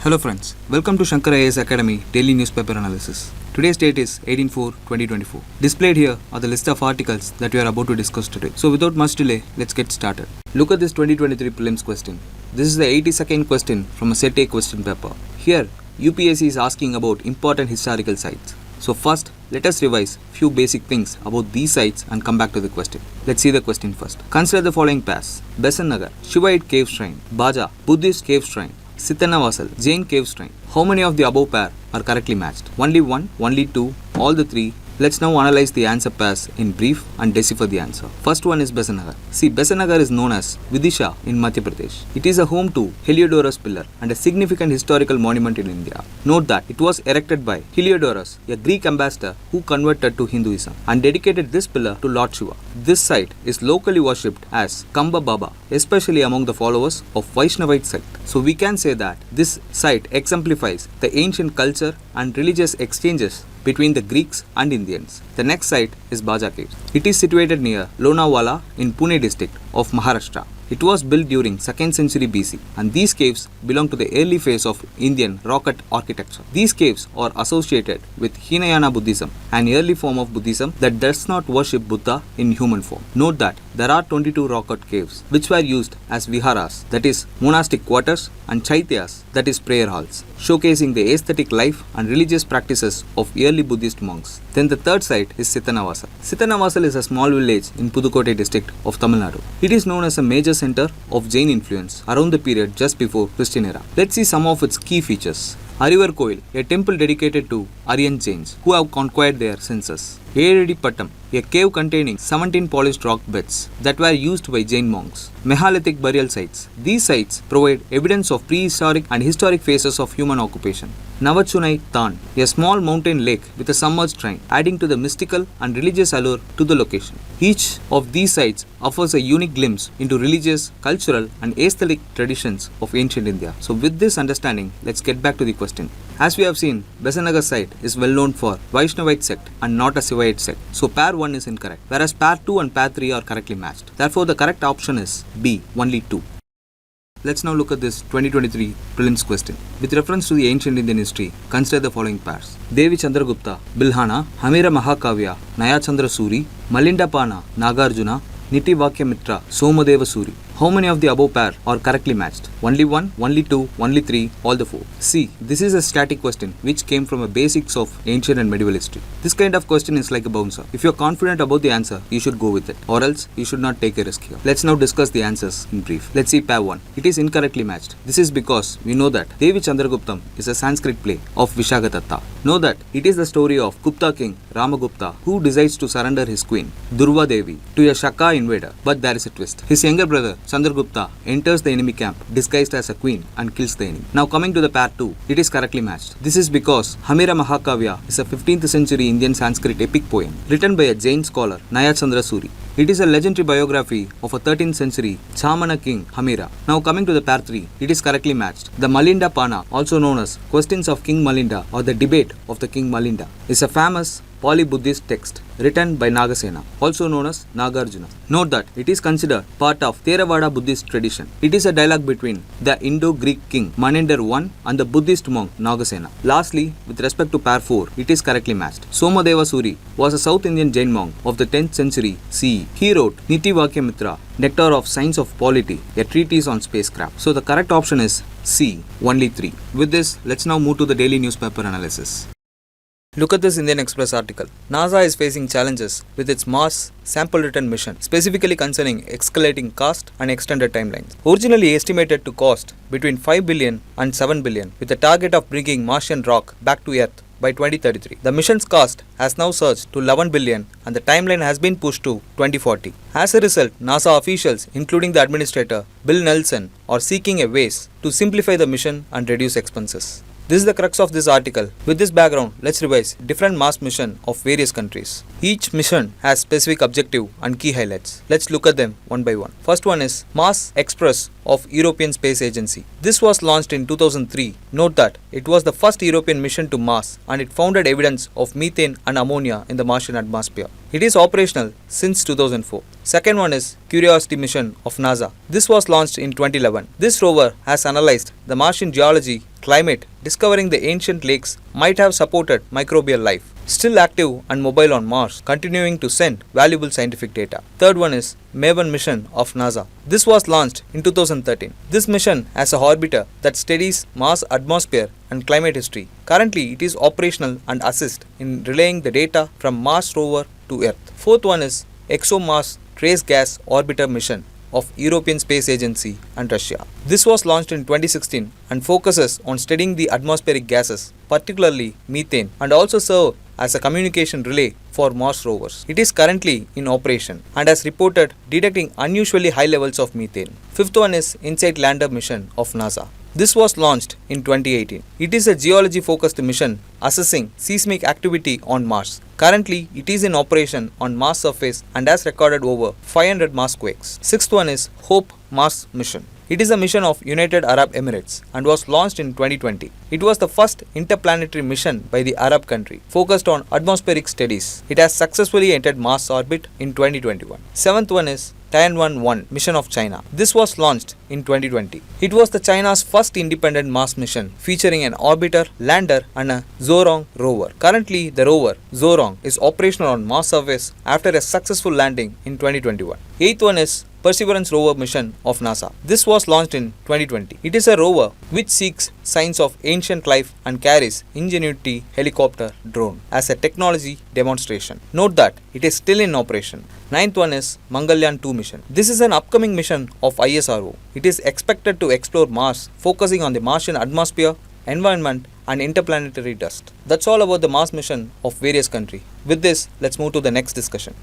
Hello friends, welcome to Shankar IAS Academy Daily Newspaper Analysis. Today's date is 18/4/2024. Displayed here are the list of articles that we are about to discuss today. So without much delay, let's get started. Look at this 2023 prelims question. This is the 82nd question from a set A question paper. Here, UPSC is asking about important historical sites. So first, let us revise few basic things about these sites and come back to the question. Let's see the question first. Consider the following pairs: Besan Nagar, Shivaite Cave Shrine; Baja, Buddhist Cave Shrine; Sitanavasal, Jain Cave Shrine. How many of the above pair are correctly matched? Only one, only two, all the three. Let's now analyze the answer pairs in brief and decipher the answer. First one is Besan Nagar. See, Besan Nagar is known as Vidisha in Madhya Pradesh. It is a home to Heliodorus pillar and a significant historical monument in India. Note that it was erected by Heliodorus, a Greek ambassador who converted to Hinduism and dedicated this pillar to Lord Shiva. This site is locally worshipped as Kamba Baba, especially among the followers of Vaishnavite sect. So we can say that this site exemplifies the ancient culture and religious exchanges between the Greeks and Indians. The next site is Baja Caves. It is situated near Lonavala in Pune district of Maharashtra. It was built during 2nd century BC and these caves belong to the early phase of Indian rock-cut architecture. These caves are associated with Hinayana Buddhism, an early form of Buddhism that does not worship Buddha in human form. Note that there are 22 rock-cut caves which were used as viharas, that is monastic quarters, and chaityas, that is prayer halls, showcasing the aesthetic life and religious practices of early Buddhist monks. Then the third site is Sitanavasal. Sitanavasal is a small village in Pudukkottai district of Tamil Nadu. It is known as a major center of Jain influence around the period just before Christian era. Let's see some of its key features. Arivar Koil, a temple dedicated to Aryan Jains who have conquered their senses. Eredi Pattam, a cave containing 17 polished rock beds that were used by Jain monks. Megalithic burial sites. These sites provide evidence of prehistoric and historic phases of human occupation. Navachunai Tan, a small mountain lake with a submerged shrine, adding to the mystical and religious allure to the location. Each of these sites offers a unique glimpse into religious, cultural, and aesthetic traditions of ancient India. So with this understanding, let's get back to the question. As we have seen, Besan Nagar site is well known for Vaishnavite sect and not a Shivaite sect. So pair 1 is incorrect, whereas pair 2 and pair 3 are correctly matched. Therefore, the correct option is B, only 2. Let's now look at this 2023 prelims question. With reference to the ancient Indian history, consider the following pairs: Devi Chandragupta, Bilhana, Hamira Mahakavya, Naya Chandra Suri, Malinda Pana, Nagarjuna, Niti Vakyamitra, Somadeva Suri. How many of the above pair are correctly matched? Only 1, only 2, only 3, all the 4. See, this is a static question which came from the basics of ancient and medieval history. This kind of question is like a bouncer. If you are confident about the answer, you should go with it, or else you should not take a risk here. Let's now discuss the answers in brief. Let's see pair 1. It is incorrectly matched. This is because we know that Devi Chandraguptam is a Sanskrit play of Vishagatatta. Know that it is the story of Gupta king Ramagupta who decides to surrender his queen Durva Devi to a Shaka invader. But there is a twist. His younger brother Chandragupta enters the enemy camp disguised as a queen and kills the enemy. Now coming to the pair 2, it is correctly matched. This is because Hamira Mahakavya is a 15th century Indian Sanskrit epic poem written by a Jain scholar Naya Chandra Suri. It is a legendary biography of a 13th century Chamana king Hamira. Now coming to the pair 3, it is correctly matched. The Malinda Pana, also known as Questions of King Malinda or the Debate of the King Malinda, is a famous poly-Buddhist text written by Nagasena, also known as Nagarjuna. Note that it is considered part of Theravada Buddhist tradition. It is a dialogue between the Indo-Greek king Maninder I and the Buddhist monk Nagasena. Lastly, with respect to pair 4, it is correctly matched. Somadeva Suri was a South Indian Jain monk of the 10th century CE. He wrote Niti Vakyamitra, Nectar of Science of Polity, a treatise on spacecraft. So the correct option is C, only 3. With this, let's now move to the daily newspaper analysis. Look at this Indian Express article. NASA is facing challenges with its Mars sample return mission, specifically concerning escalating cost and extended timelines. Originally estimated to cost between 5 billion and 7 billion, with a target of bringing Martian rock back to Earth by 2033. The mission's cost has now surged to 11 billion and the timeline has been pushed to 2040. As a result, NASA officials, including the administrator Bill Nelson, are seeking a ways to simplify the mission and reduce expenses. This is the crux of this article. With this background, let's revise different Mars missions of various countries. Each mission has specific objective and key highlights. Let's look at them one by one. First one is Mars Express of European Space Agency. This was launched in 2003. Note that it was the first European mission to Mars and it found evidence of methane and ammonia in the Martian atmosphere. It is operational since 2004. Second one is Curiosity mission of NASA. This was launched in 2011. This rover has analyzed the Martian geology, climate, discovering the ancient lakes might have supported microbial life. Still active and mobile on Mars, continuing to send valuable scientific data. Third one is MAVEN mission of NASA. This was launched in 2013. This mission has a orbiter that studies Mars atmosphere and climate history. Currently, it is operational and assists in relaying the data from Mars rover to Earth. Fourth one is ExoMars Trace Gas Orbiter mission of European Space Agency and Russia. This was launched in 2016 and focuses on studying the atmospheric gases, particularly methane, and also serve as a communication relay for Mars rovers. It is currently in operation and has reported detecting unusually high levels of methane. Fifth one is InSight Lander mission of NASA. This was launched in 2018. It is a geology-focused mission assessing seismic activity on Mars. Currently, it is in operation on Mars surface and has recorded over 500 Mars quakes. Sixth one is HOPE Mars mission. It is a mission of United Arab Emirates and was launched in 2020. It was the first interplanetary mission by the Arab country focused on atmospheric studies. It has successfully entered Mars orbit in 2021. Seventh one is Tianwen-1 mission of China. This was launched in 2020. It was the China's first independent Mars mission featuring an orbiter, lander and a Zhurong rover. Currently, the rover Zhurong is operational on Mars surface after a successful landing in 2021. Eighth one is Perseverance rover mission of NASA. This was launched in 2020. It is a rover which seeks signs of ancient life and carries Ingenuity helicopter drone as a technology demonstration. Note that it is still in operation. Ninth one is Mangalyaan 2 mission. This is an upcoming mission of ISRO. It is expected to explore Mars, focusing on the Martian atmosphere, environment and interplanetary dust. That's all about the Mars mission of various countries. With this, let's move to the next discussion.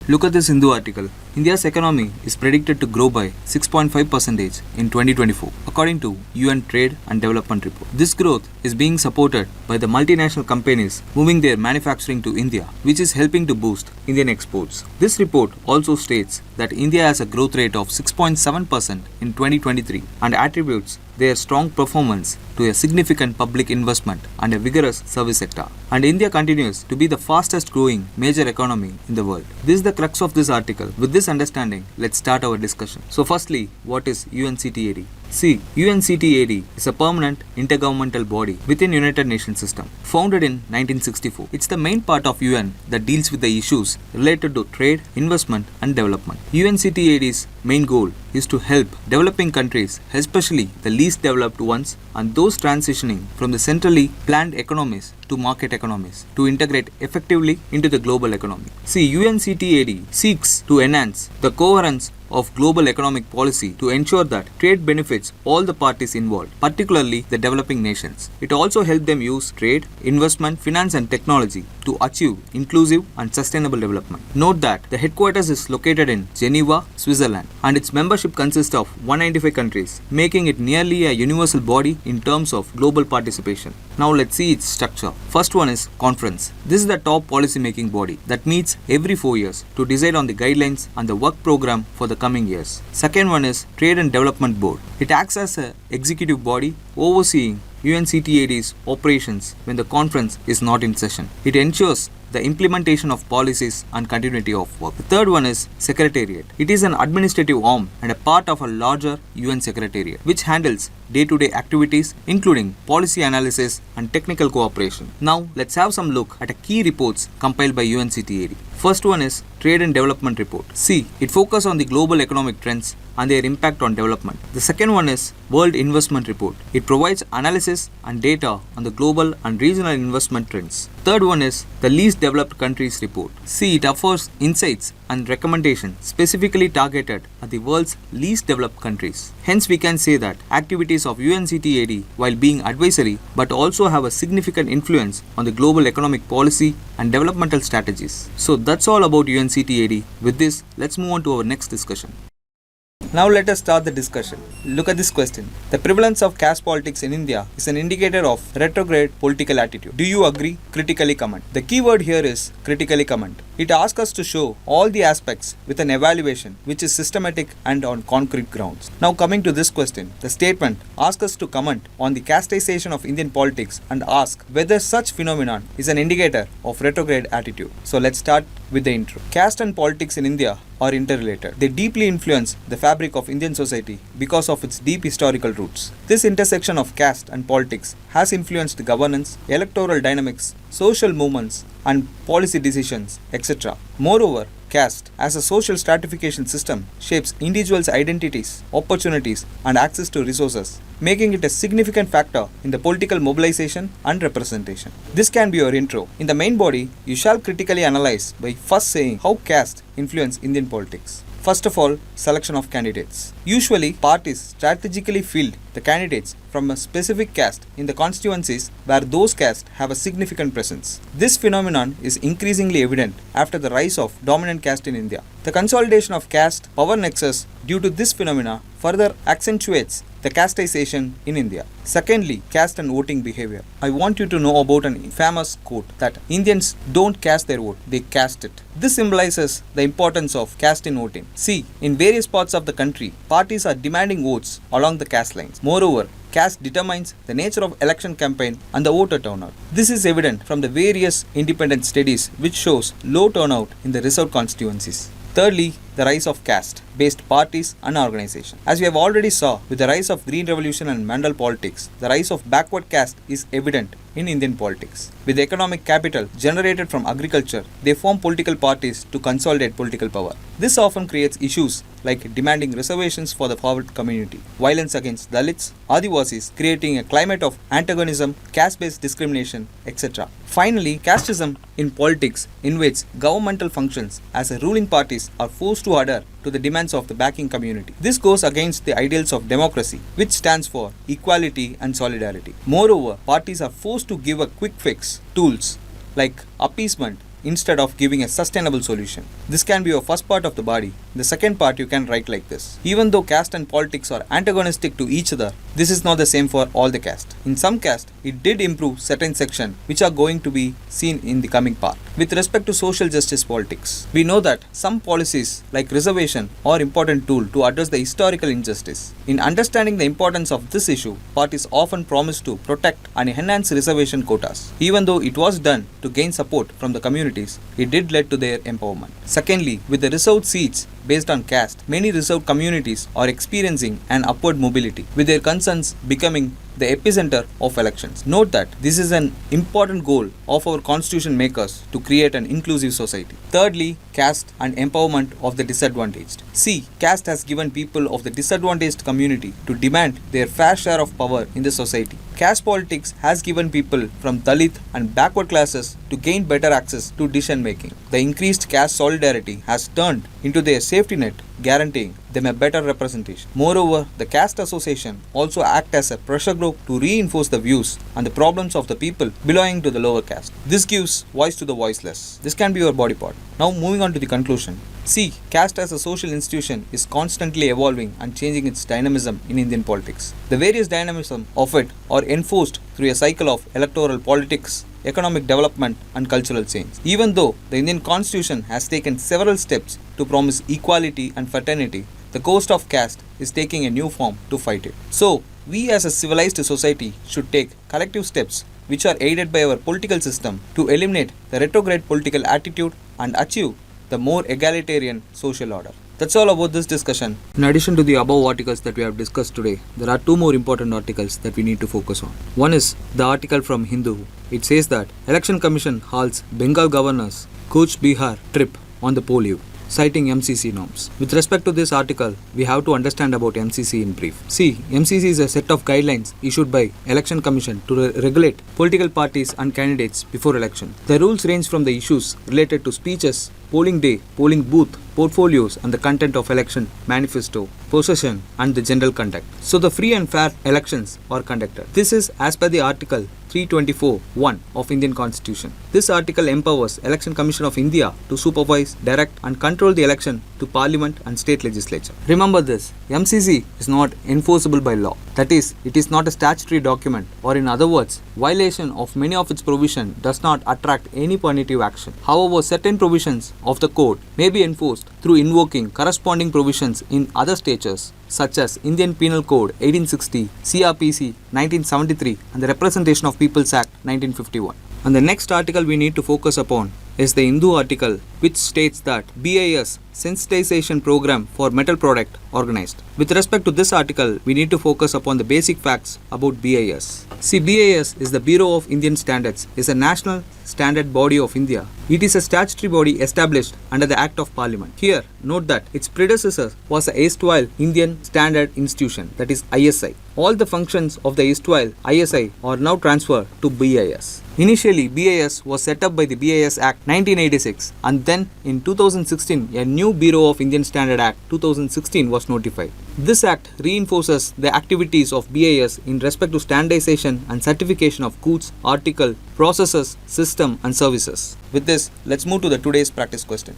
Look at this Hindu article. India's economy is predicted to grow by 6.5% in 2024, according to UN Trade and Development Report. This growth is being supported by the multinational companies moving their manufacturing to India, which is helping to boost Indian exports. This report also states that India has a growth rate of 6.7% in 2023 and attributes their strong performance to a significant public investment and a vigorous service sector. And India continues to be the fastest growing major economy in the world. This is the crux of this article. With this understanding, let's start our discussion. So firstly, what is UNCTAD? See, UNCTAD is a permanent intergovernmental body within United Nations system, founded in 1964. It's the main part of UN that deals with the issues related to trade, investment and development. UNCTAD's main goal is to help developing countries, especially the least developed ones and those transitioning from the centrally planned economies to market economies, to integrate effectively into the global economy. See, UNCTAD seeks to enhance the coherence of global economic policy to ensure that trade benefits all the parties involved, particularly the developing nations. It also helps them use trade, investment, finance and technology to achieve inclusive and sustainable development. Note that the headquarters is located in Geneva, Switzerland, and its membership consists of 195 countries, making it nearly a universal body in terms of global participation. Now let's see its structure. First one is conference. This is the top policy making body that meets every 4 years to decide on the guidelines and the work program for the coming years. Second one is Trade and Development Board. It acts as an executive body overseeing UNCTAD's operations when the conference is not in session. It ensures the implementation of policies and continuity of work. The third one is Secretariat. It is an administrative arm and a part of a larger UN Secretariat, which handles day-to-day activities including policy analysis and technical cooperation. Now let's have some look at key reports compiled by UNCTAD. First one is Trade and Development Report. See, it focuses on the global economic trends and their impact on development. The second one is World Investment Report. It provides analysis and data on the global and regional investment trends. Third one is the Least Developed Countries Report. See, it offers insights and recommendations specifically targeted at the world's least developed countries. Hence, we can say that activities of UNCTAD, while being advisory, but also have a significant influence on the global economic policy and developmental strategies. So that's all about UNCTAD. With this, let's move on to our next discussion. Now let us start the discussion. Look at this question. The prevalence of caste politics in India is an indicator of retrograde political attitude. Do you agree? Critically comment. The key word here is critically comment. It asks us to show all the aspects with an evaluation which is systematic and on concrete grounds. Now coming to this question, the statement asks us to comment on the casteization of Indian politics and ask whether such phenomenon is an indicator of retrograde attitude. So let's start with the intro. Caste and politics in India are interrelated. They deeply influence the fabric of Indian society because of its deep historical roots. This intersection of caste and politics has influenced governance, electoral dynamics, social movements, and policy decisions, etc. Moreover, caste as a social stratification system shapes individuals' identities, opportunities, and access to resources, making it a significant factor in the political mobilization and representation. This can be your intro. In the main body, you shall critically analyze by first saying how caste influence Indian politics. First of all, selection of candidates. Usually, parties strategically field the candidates from a specific caste in the constituencies where those castes have a significant presence. This phenomenon is increasingly evident after the rise of dominant caste in India. The consolidation of caste power nexus due to this phenomena further accentuates the casteization in India. Secondly, caste and voting behavior. I want you to know about an famous quote that Indians don't cast their vote, they cast it. This symbolizes the importance of caste in voting. See, in various parts of the country, parties are demanding votes along the caste lines. Moreover, caste determines the nature of election campaign and the voter turnout. This is evident from the various independent studies which shows low turnout in the reserved constituencies. Thirdly, the rise of caste-based parties and organizations. As we have already saw with the rise of Green Revolution and Mandal politics, the rise of backward caste is evident in Indian politics. With economic capital generated from agriculture, they form political parties to consolidate political power. This often creates issues like demanding reservations for the forward community, violence against Dalits, Adivasis, creating a climate of antagonism, caste-based discrimination, etc. Finally, casteism in politics invades governmental functions as the ruling parties are forced to adhere to the demands of the backing community. This goes against the ideals of democracy, which stands for equality and solidarity. Moreover, parties are forced to give a quick fix tools like appeasement instead of giving a sustainable solution. This can be your first part of the body. The second part you can write like this. Even though caste and politics are antagonistic to each other, this is not the same for all the caste. In some caste, it did improve certain sections which are going to be seen in the coming part. With respect to social justice politics, we know that some policies like reservation are important tool to address the historical injustice. In understanding the importance of this issue, parties often promise to protect and enhance reservation quotas. Even though it was done to gain support from the community, it did lead to their empowerment. Secondly, with the reserved seats based on caste, many reserved communities are experiencing an upward mobility, with their concerns becoming the epicenter of elections. Note that this is an important goal of our constitution makers to create an inclusive society. Thirdly, caste and empowerment of the disadvantaged. See, caste has given people of the disadvantaged community to demand their fair share of power in the society. Caste politics has given people from Dalit and backward classes to gain better access to decision making. The increased caste solidarity has turned into their safety net, guaranteeing them a better representation. Moreover, the caste association also act as a pressure group to reinforce the views and the problems of the people belonging to the lower caste. This gives voice to the voiceless. This can be your body part. Now moving on to the conclusion. See, caste as a social institution is constantly evolving and changing its dynamism in Indian politics. The various dynamism of it are enforced through a cycle of electoral politics, economic development and cultural change. Even though the Indian constitution has taken several steps to promise equality and fraternity, the ghost of caste is taking a new form to fight it. So, we as a civilized society should take collective steps which are aided by our political system to eliminate the retrograde political attitude and achieve the more egalitarian social order. That's all about this discussion. In addition to the above articles that we have discussed today, there are two more important articles that we need to focus on. One is the article from Hindu. It says that Election Commission halts Bengal Governor's Cooch Bihar trip on the poll eve, citing MCC norms. With respect to this article, we have to understand about MCC in brief. See, MCC is a set of guidelines issued by Election Commission to regulate political parties and candidates before election. The rules range from the issues related to speeches, polling day, polling booth, portfolios and the content of election manifesto, possession and the general conduct. So the free and fair elections are conducted. This is as per the Article 324(1) of Indian Constitution. This article empowers Election Commission of India to supervise, direct and control the election to Parliament and state legislature. Remember this, MCC is not enforceable by law. That is, it is not a statutory document, or in other words, violation of many of its provisions does not attract any punitive action. However, certain provisions of the code may be enforced through invoking corresponding provisions in other statutes such as Indian Penal Code 1860, CRPC 1973 and the Representation of People's Act 1951. And the next article we need to focus upon is the Hindu article, which states that BIS sensitization program for metal product organized. With respect to this article, we need to focus upon the basic facts about BIS. See, BIS is the Bureau of Indian Standards, is a national standard body of India. It is a statutory body established under the Act of Parliament. Here, note that its predecessor was the erstwhile Indian Standard Institution, that is ISI. All the functions of the erstwhile ISI are now transferred to BIS. Initially, BIS was set up by the BIS Act 1986 and then in 2016 a new Bureau of Indian Standard Act 2016 was notified. This act reinforces the activities of BIS in respect to standardization and certification of goods, article, processes, system and services. With this, let's move to the today's practice question.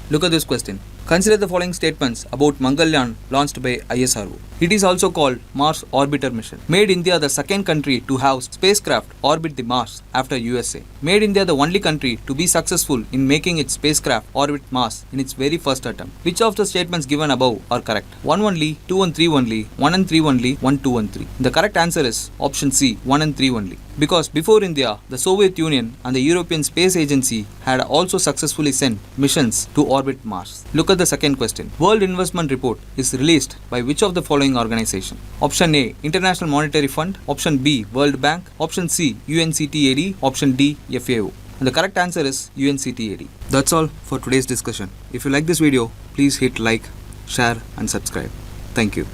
Look at this question. Consider the following statements about Mangalyaan launched by ISRO. It is also called Mars Orbiter Mission. Made India the second country to have spacecraft orbit the Mars after USA. Made India the only country to be successful in making its spacecraft orbit Mars in its very first attempt. Which of the statements given above are correct? 1 only, 2 and 3 only, 1 and 3 only, 1, 2 and 3. The correct answer is option C, 1 and 3 only. Because before India, the Soviet Union and the European Space Agency had also successfully sent missions to orbit Mars. Look at the second question. World Investment Report is released by which of the following organization? Option A, International Monetary Fund. Option B, World Bank. Option C, UNCTAD. Option D, FAO. And the correct answer is UNCTAD. That's all for today's discussion. If you like this video, please hit like, share and subscribe. Thank you.